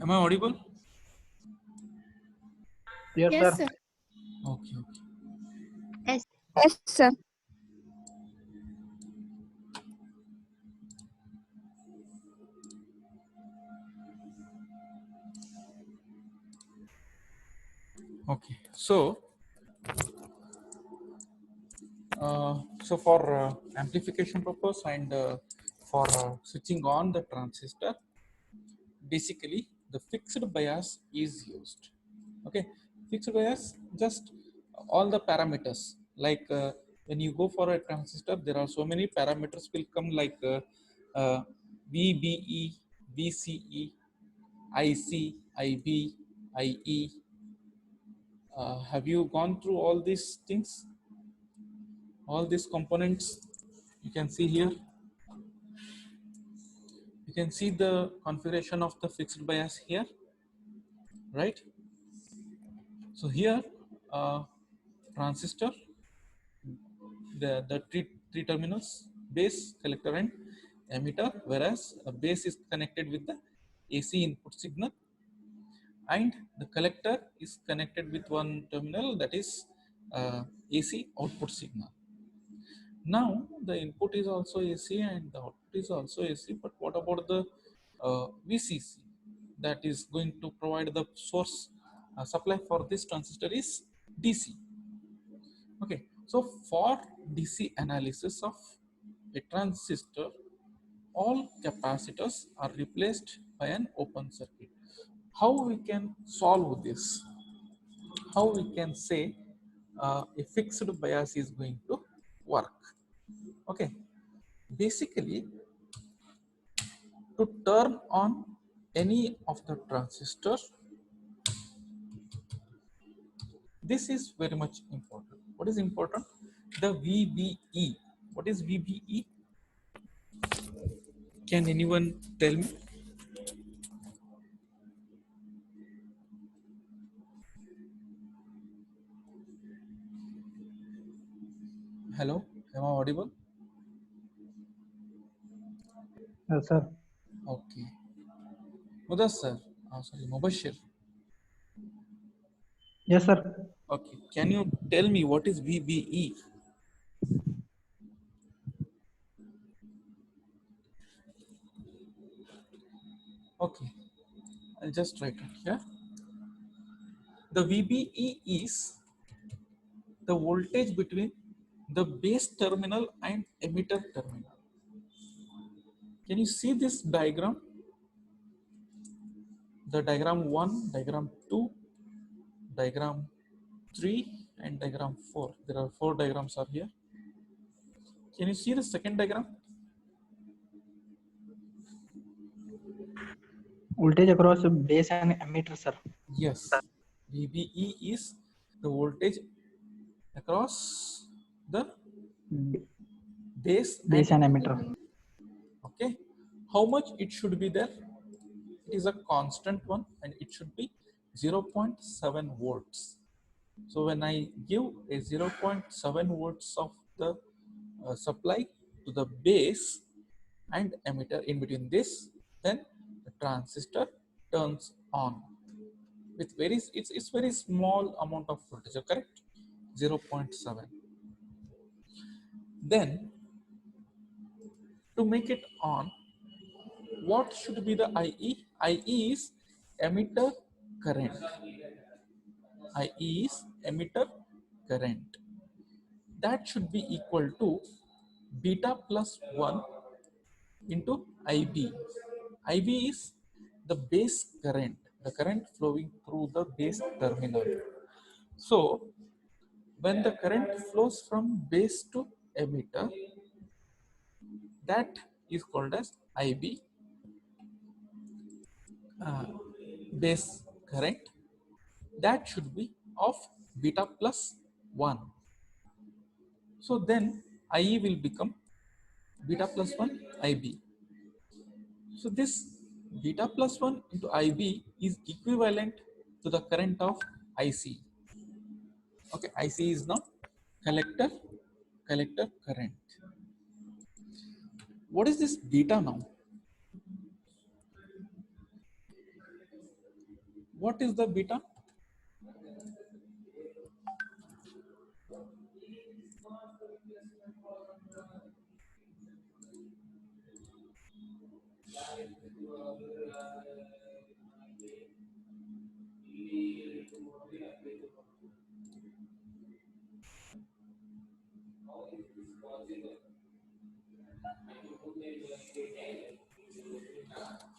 Am I audible? Yes, Yes, sir. sir. Okay, okay. Yes. Yes, sir. Okay. So for amplification purpose and for switching on the transistor, basically the fixed bias is used. Okay, fixed bias, just all the parameters, like when you go for a transistor, there are so many parameters will come, like VBE, VCE, IC, IB, IE. Have you gone through all these things, all these components? You can see here, you can see the configuration of the fixed bias here, right? So here, transistor, the three terminals, base, collector and emitter, whereas a base is connected with the AC input signal and the collector is connected with one terminal, that is AC output signal. Now the input is also AC and the output is also AC, but what about the VCC that is going to provide the source supply for this transistor is DC. Okay, so for DC analysis of a transistor, all capacitors are replaced by an open circuit. How we can solve this? How we can say a fixed bias is going to work? Okay, basically, to turn on any of the transistors, this is very much important. What is important? The VBE. What is VBE? Can anyone tell me? Hello, am I audible? Yes, sir. Okay. Mudassar, sorry, Mubashir. Yes, sir. Okay, can you tell me what is VBE? Okay, I'll just write it here. The VBE is the voltage between the base terminal and emitter terminal. Can you see this diagram? The diagram 1, diagram 2, diagram 3 and diagram 4. There are 4 diagrams are here. Can you see the second diagram? Voltage across base and emitter, sir. Yes. VBE is the voltage across the base and Base and emitter. emitter. Okay. How much it should be there? It is a constant one and it should be 0.7 volts. So when I give a 0.7 volts of the supply to the base and emitter in between this, then the transistor turns on with it's very small amount of voltage, correct? 0.7. Then to make it on, what should be the IE? IE is emitter current. IE is emitter current. That should be equal to beta plus 1 into IB. IB is the base current, the current flowing through the base terminal. So when the current flows from base to emitter, that is called as IB, base current. That should be of beta plus 1. So then IE will become beta plus 1 IB. So this beta plus 1 into IB is equivalent to the current of IC. Okay, IC is now collector current. What is this beta now? What is the beta?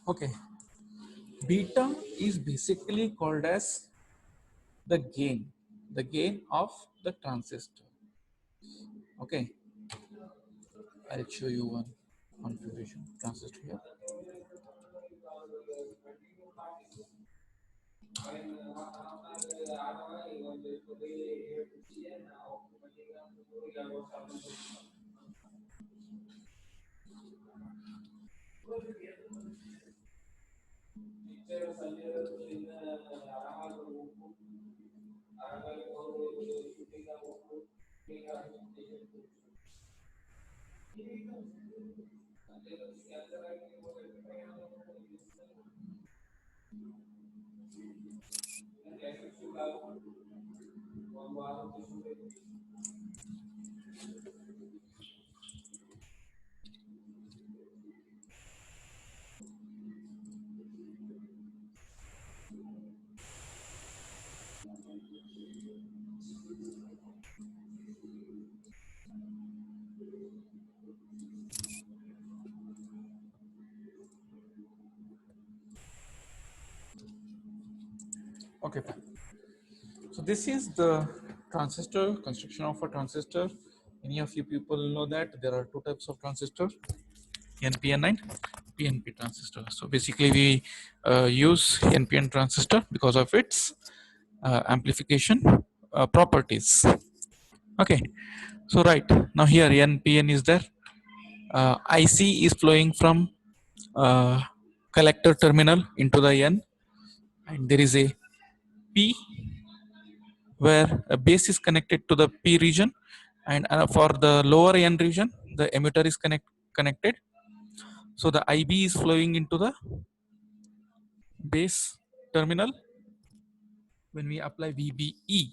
Okay, beta is basically called as the gain of the transistor. Okay, I'll show you one configuration transistor here. Okay, fine. So this is the transistor, construction of a transistor. Many of you people know that there are two types of transistor, NPN and PNP transistor. So basically we use NPN transistor because of its amplification properties. Okay, so right now here NPN is there. IC is flowing from uh, collector terminal into the N, and there is a P where a base is connected to the P region, and for the lower N region the emitter is connected. So the IB is flowing into the base terminal when we apply VBE,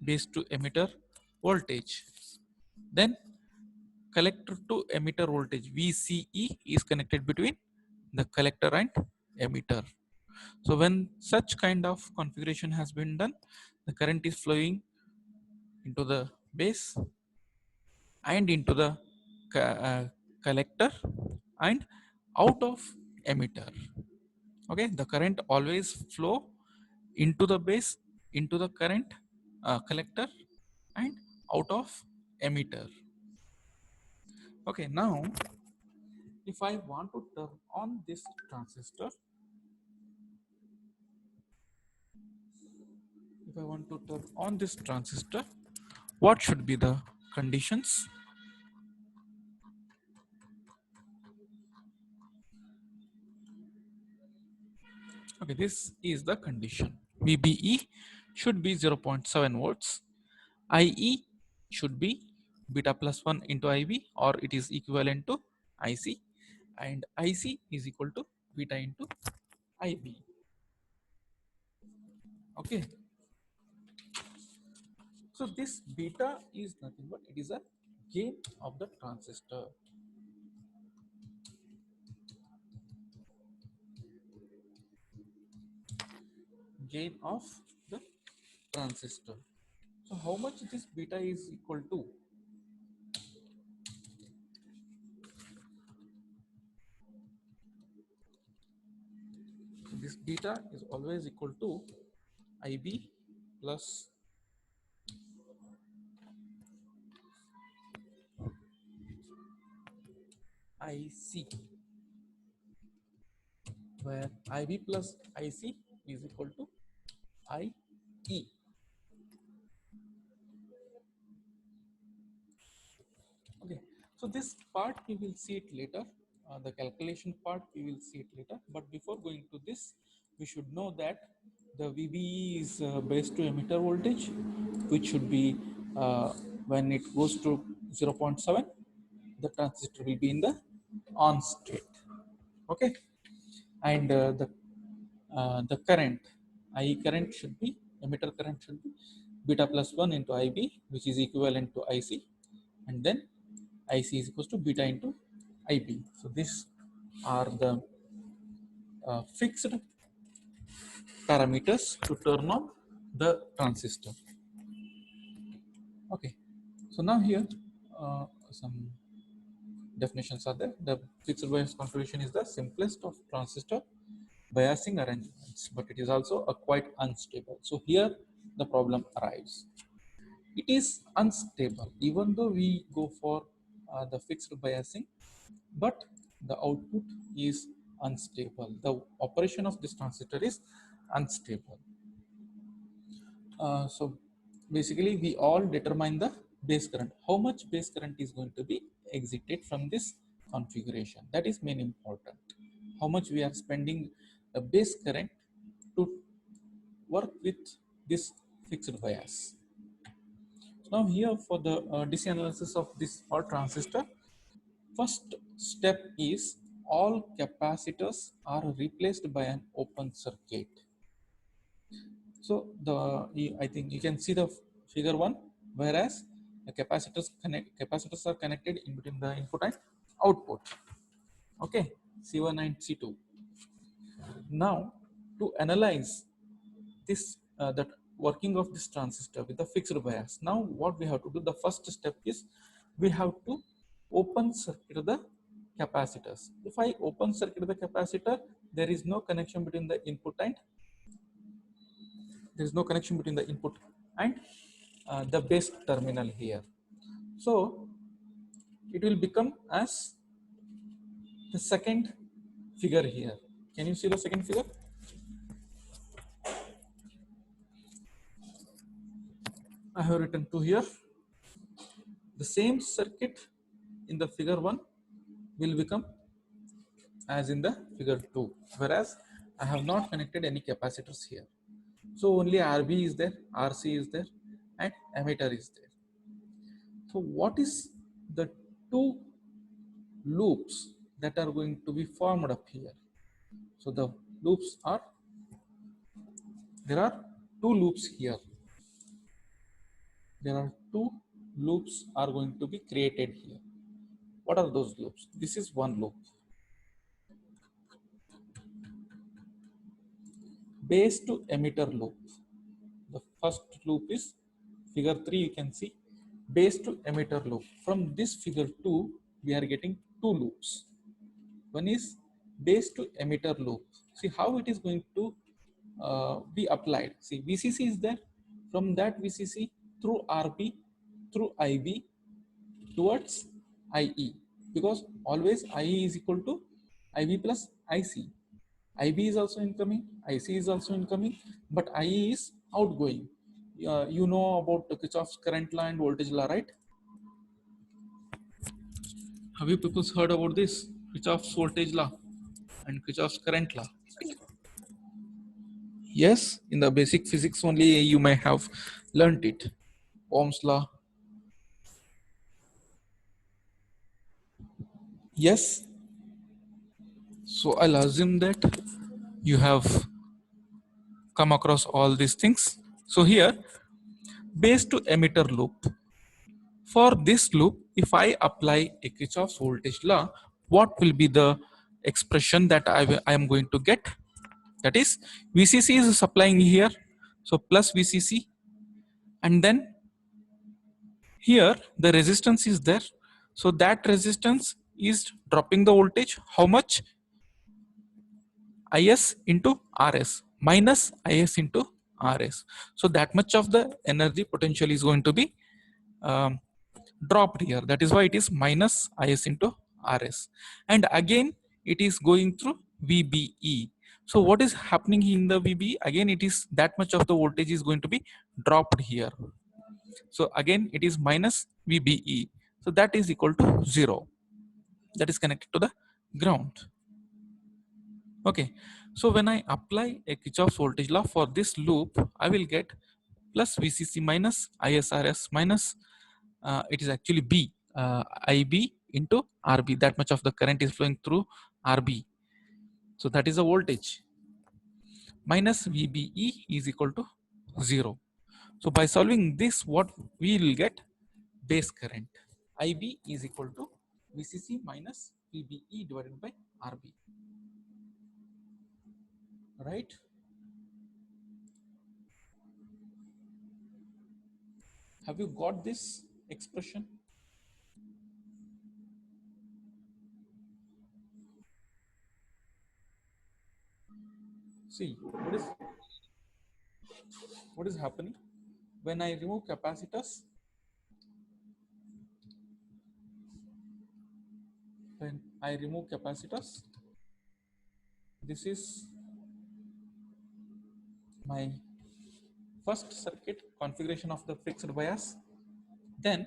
base to emitter voltage. Then collector to emitter voltage VCE is connected between the collector and emitter. So when such kind of configuration has been done, the current is flowing into the base and into the collector and out of emitter. Okay, the current always flow into the base, into the current collector and out of emitter. Okay, now if I want to turn on this transistor, if I want to turn on this transistor, what should be the conditions? Okay, this is the condition. VBE should be 0.7 volts. IE should be beta plus 1 into IB, or it is equivalent to IC, and IC is equal to beta into IB. Okay. So this beta is nothing but it is a gain of the transistor. Gain of the transistor. So how much this beta is equal to? So this beta is always equal to IB plus IC, where IB plus IC is equal to IE. Okay, so this part we will see it later. The calculation part we will see it later. But before going to this, we should know that the VBE is base to emitter voltage, which should be when it goes to 0.7, the transistor will be in the on state. Okay, and the current IE current should be, emitter current should be beta plus 1 into IB, which is equivalent to IC, and then IC is equals to beta into IB. So these are the fixed parameters to turn on the transistor. Okay, so now here some definitions are there. The fixed bias configuration is the simplest of transistor biasing arrangements, but it is also a quite unstable. So here the problem arrives. It is unstable even though we go for the fixed biasing, but the output is unstable. The operation of this transistor is unstable. So basically we all determine the base current. How much base current is going to be exited from this configuration? That is main important. How much we are spending the base current to work with this fixed bias. So now here for the DC analysis of this all transistor, first step is all capacitors are replaced by an open circuit. So I think you can see the figure 1, whereas the capacitors are connected in between the input and output. Okay, C1 and C2. Now to analyze this that working of this transistor with the fixed bias, now what we have to do, the first step is we have to open circuit the capacitors. If I open circuit the capacitor, there is no connection between the input and the base terminal here. So it will become as the second figure here. Can you see the second figure? I have written 2 here. The same circuit in the figure 1 will become as in the figure 2, whereas I have not connected any capacitors here. So only RB is there, RC is there, and emitter is there. So what is the two loops that are going to be formed up here? So the loops are, there are two loops here. There are two loops are going to be created here. What are those loops? This is one loop. Base to emitter loop. The first loop is figure 3, you can see base to emitter loop. From this figure 2, we are getting two loops. One is base to emitter loop. See how it is going to be applied. See, VCC is there. From that VCC through RB, through IB towards IE, because always IE is equal to IB plus IC. IB is also incoming, IC is also incoming, but IE is outgoing. You know about the Kirchhoff's current law and voltage law, right? Have you people heard about this? Kirchhoff's voltage law and Kirchhoff's current law? Yes, in the basic physics only you may have learned it. Ohm's law. Yes. So I'll assume that you have come across all these things. So here, base to emitter loop. For this loop, if I apply a Kirchhoff's voltage law, what will be the expression that I am going to get? That is, VCC is supplying here, so plus VCC, and then here the resistance is there, so that resistance is dropping the voltage. How much? Is into Rs minus Is into Rs. So that much of the energy potential is going to be dropped here. That is why it is minus Is into Rs. And again, it is going through VBE. So what is happening in the VBE? Again, it is that much of the voltage is going to be dropped here. So again, it is minus VBE. So that is equal to 0. That is connected to the ground. Okay. So when I apply a Kirchhoff's voltage law for this loop, I will get plus VCC minus ISRS minus, it is actually B, IB into RB. That much of the current is flowing through RB. So that is the voltage. minus VBE is equal to 0. So by solving this, what we will get? Base current. IB is equal to VCC minus VBE divided by RB. Right? Have you got this expression? See, what is happening when I remove capacitors? When I remove capacitors, this is my first circuit configuration of the fixed bias. Then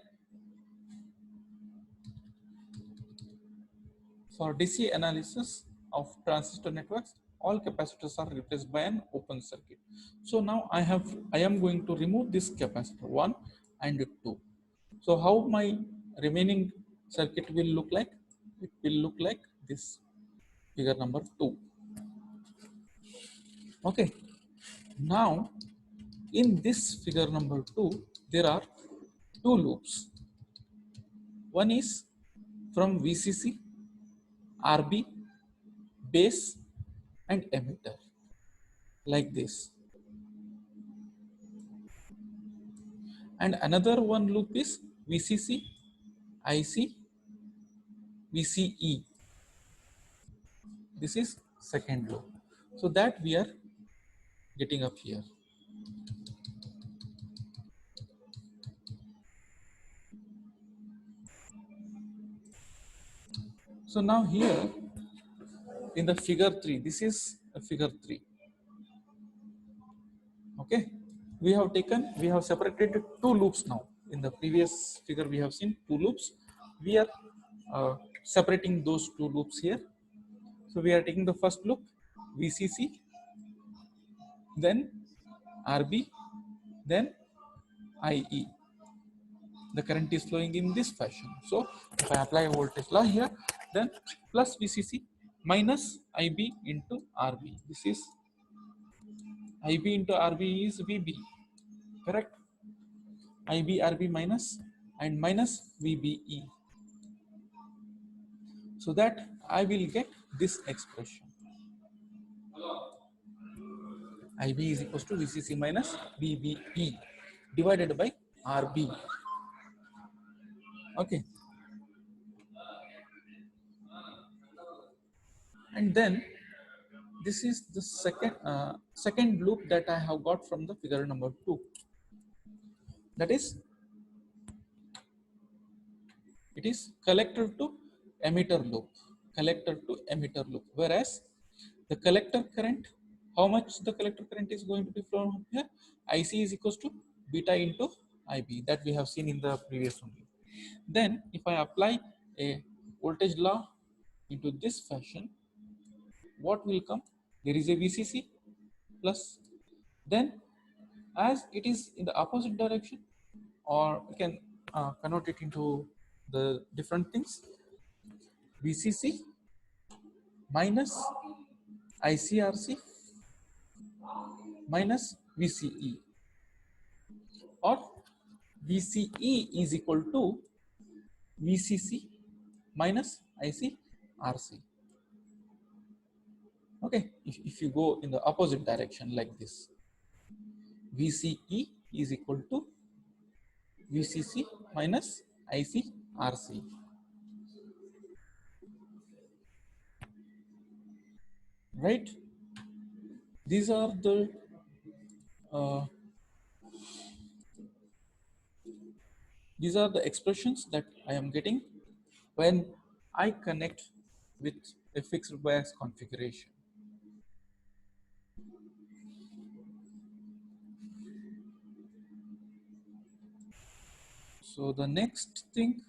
for DC analysis of transistor networks, all capacitors are replaced by an open circuit. So now I am going to remove this capacitor 1 and 2. So how my remaining circuit will look like? It will look like this, figure number 2. Okay. Now in this figure number 2, there are two loops. One is from VCC, RB, base and emitter, like this. And another one loop is VCC, IC, VCE. This is second loop. So that we are getting up here. So now here in the figure 3, this is a figure 3. Okay, we have separated two loops now. In the previous figure we have seen two loops. We are separating those two loops here. So we are taking the first loop, VCC, then RB, then IE. The current is flowing in this fashion. So if I apply a voltage law here, then plus VCC minus IB into RB. This is IB into RB is VB, correct? IB RB minus and minus VBE. So that I will get this expression. IB is equals to VCC minus VBE divided by RB. Okay. And then this is the second loop that I have got from the figure number 2. That is, it is collector to emitter loop. Collector to emitter loop. Whereas the collector current, how much the collector current is going to be flown here? IC is equals to beta into IB, that we have seen in the previous one. Then if I apply a voltage law into this fashion, what will come? There is a VCC plus, then as it is in the opposite direction, or we can convert it into the different things, VCC minus ICRC minus VCE, or VCE is equal to VCC minus ICRC. Okay, if you go in the opposite direction like this, VCE is equal to VCC minus ICRC. Right? These are the expressions that I am getting when I connect with a fixed bias configuration. So the next thing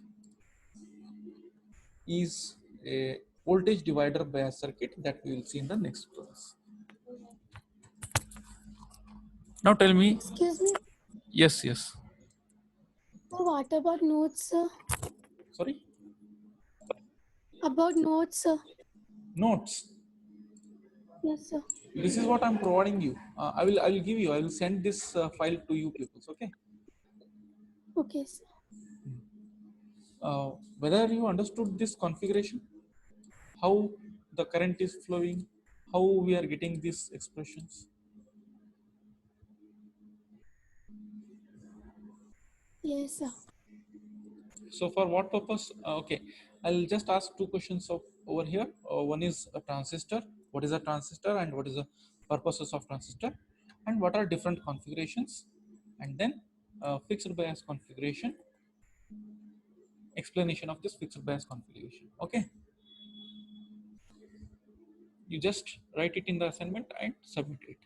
is a voltage divider bias circuit that we will see in the next class. Now tell me. Excuse me. Yes, yes. So what about nodes, sir? Sorry? About nodes, sir. Notes. Yes, sir. This is what I'm providing you. I will give you. I will send this file to you people. Okay. Okay, sir. Whether you understood this configuration, how the current is flowing, how we are getting these expressions. Yes, sir. So for what purpose? Okay, I'll just ask two questions of over here. One is a transistor. What is a transistor and what is the purposes of transistor, and what are different configurations, and then fixed bias configuration. Explanation of this fixed bias configuration. Okay, you just write it in the assignment and submit it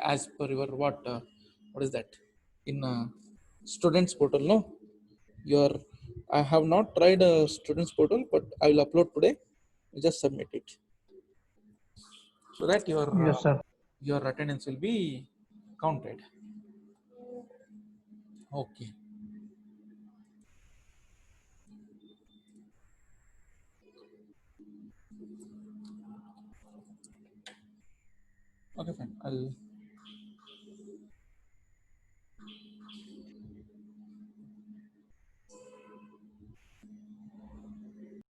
as per your what is that in students portal. No, your I have not tried a students portal, but I will upload today. You just submit it so that Yes, sir. your attendance will be counted. Okay. Okay, fine. I'll